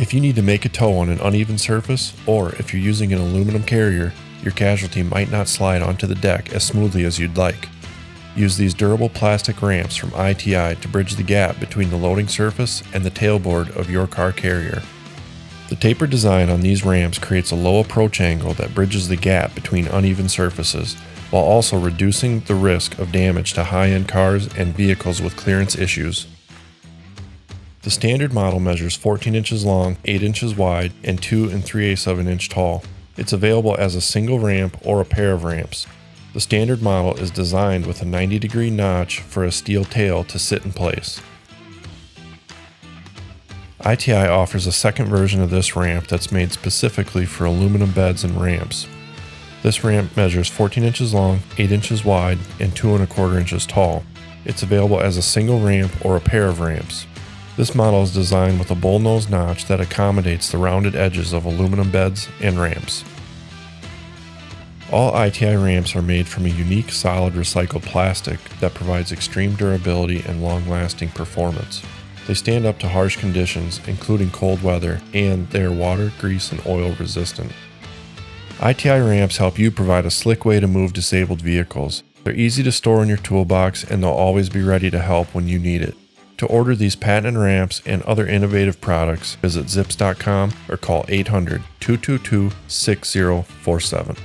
If you need to make a tow on an uneven surface, or if you're using an aluminum carrier, your casualty might not slide onto the deck as smoothly as you'd like. Use these durable plastic ramps from ITI to bridge the gap between the loading surface and the tailboard of your car carrier. The tapered design on these ramps creates a low approach angle that bridges the gap between uneven surfaces, while also reducing the risk of damage to high-end cars and vehicles with clearance issues. The standard model measures 14 inches long, 8 inches wide, and 2 3/8 of an inch tall. It's available as a single ramp or a pair of ramps. The standard model is designed with a 90-degree notch for a steel tail to sit in place. ITI offers a second version of this ramp that's made specifically for aluminum beds and ramps. This ramp measures 14 inches long, 8 inches wide, and 2 1/4 inches tall. It's available as a single ramp or a pair of ramps. This model is designed with a bullnose notch that accommodates the rounded edges of aluminum beds and ramps. All ITI ramps are made from a unique solid recycled plastic that provides extreme durability and long-lasting performance. They stand up to harsh conditions, including cold weather, and they are water, grease, and oil resistant. ITI ramps help you provide a slick way to move disabled vehicles. They're easy to store in your toolbox, and they'll always be ready to help when you need it. To order these patented ramps and other innovative products, visit zips.com or call 800-222-6047.